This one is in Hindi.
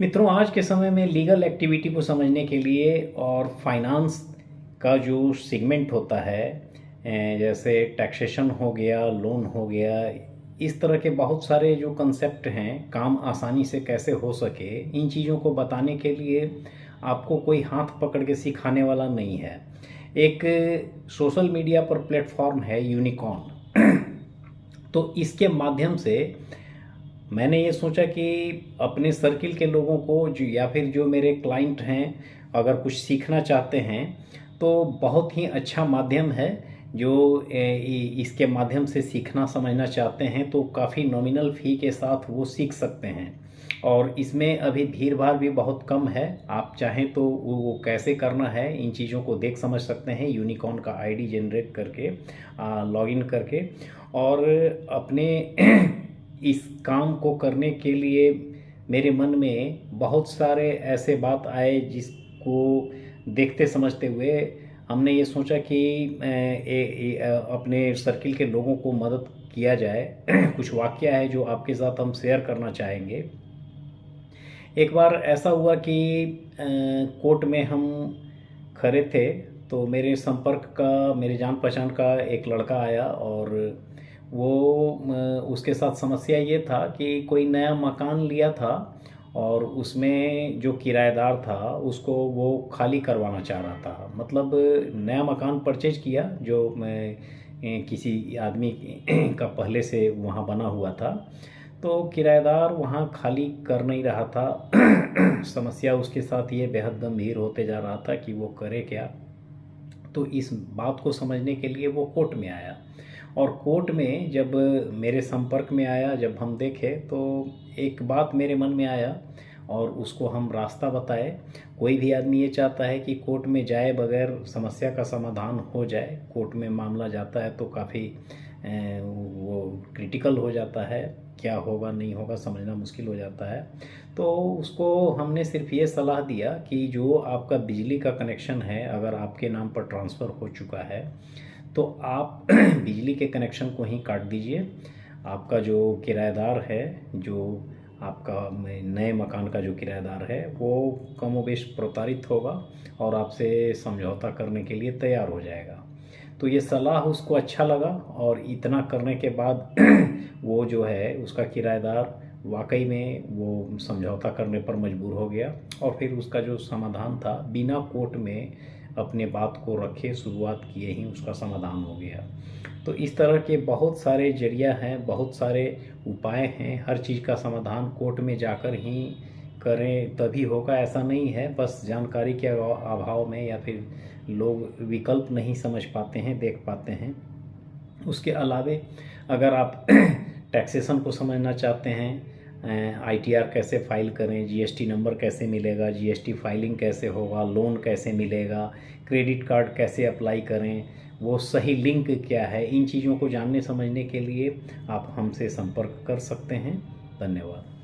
मित्रों, आज के समय में लीगल एक्टिविटी को समझने के लिए और फाइनेंस का जो सेगमेंट होता है, जैसे टैक्सेशन हो गया, लोन हो गया, इस तरह के बहुत सारे जो कंसेप्ट हैं, काम आसानी से कैसे हो सके, इन चीज़ों को बताने के लिए आपको कोई हाथ पकड़ के सिखाने वाला नहीं है। एक सोशल मीडिया पर प्लेटफॉर्म है यूनिकॉर्न। तो इसके माध्यम से मैंने ये सोचा कि अपने सर्किल के लोगों को जो या फिर जो मेरे क्लाइंट हैं, अगर कुछ सीखना चाहते हैं तो बहुत ही अच्छा माध्यम है। जो इसके माध्यम से सीखना समझना चाहते हैं तो काफ़ी नॉमिनल फ़ी के साथ वो सीख सकते हैं। और इसमें अभी भीड़ भाड़ भी बहुत कम है। आप चाहें तो वो कैसे करना है, इन चीज़ों को देख समझ सकते हैं यूनिकॉर्न का आईडी जनरेट करके, लॉगिन करके। और अपने इस काम को करने के लिए मेरे मन में बहुत सारे ऐसे बात आए जिसको देखते समझते हुए हमने ये सोचा कि अपने सर्किल के लोगों को मदद किया जाए। कुछ वाक़या है जो आपके साथ हम शेयर करना चाहेंगे। एक बार ऐसा हुआ कि कोर्ट में हम खड़े थे, तो मेरे संपर्क का, मेरे जान पहचान का एक लड़का आया और वो उसके साथ समस्या ये था कि कोई नया मकान लिया था और उसमें जो किराएदार था उसको वो खाली करवाना चाह रहा था। मतलब नया मकान परचेज किया जो किसी आदमी का पहले से वहाँ बना हुआ था, तो किराएदार वहाँ खाली कर नहीं रहा था। समस्या उसके साथ ये बेहद गंभीर होते जा रहा था कि वो करे क्या। तो इस बात को समझने के लिए वो कोर्ट में आया, और कोर्ट में जब मेरे संपर्क में आया, जब हम देखे तो एक बात मेरे मन में आया और उसको हम रास्ता बताए। कोई भी आदमी ये चाहता है कि कोर्ट में जाए बगैर समस्या का समाधान हो जाए। कोर्ट में मामला जाता है तो काफ़ी वो क्रिटिकल हो जाता है, क्या होगा नहीं होगा समझना मुश्किल हो जाता है। तो उसको हमने सिर्फ ये सलाह दिया कि जो आपका बिजली का कनेक्शन है, अगर आपके नाम पर ट्रांसफ़र हो चुका है तो आप बिजली के कनेक्शन को ही काट दीजिए। आपका जो किराएदार है, जो आपका नए मकान का जो किराएदार है, वो कमोबेश प्रताड़ित होगा और आपसे समझौता करने के लिए तैयार हो जाएगा। तो ये सलाह उसको अच्छा लगा और इतना करने के बाद वो जो है उसका किराएदार वाकई में वो समझौता करने पर मजबूर हो गया और फिर उसका जो समाधान था बिना कोर्ट में अपने बात को रखे, शुरुआत किए ही उसका समाधान हो गया। तो इस तरह के बहुत सारे जरिया हैं, बहुत सारे उपाय हैं। हर चीज़ का समाधान कोर्ट में जाकर ही करें तभी होगा ऐसा नहीं है। बस जानकारी के अभाव में या फिर लोग विकल्प नहीं समझ पाते हैं, देख पाते हैं। उसके अलावे अगर आप टैक्सेशन को समझना चाहते हैं, आईटीआर कैसे फ़ाइल करें, जीएसटी नंबर कैसे मिलेगा, जीएसटी फाइलिंग कैसे होगा, लोन कैसे मिलेगा, क्रेडिट कार्ड कैसे अप्लाई करें, वो सही लिंक क्या है, इन चीज़ों को जानने समझने के लिए आप हमसे संपर्क कर सकते हैं। धन्यवाद।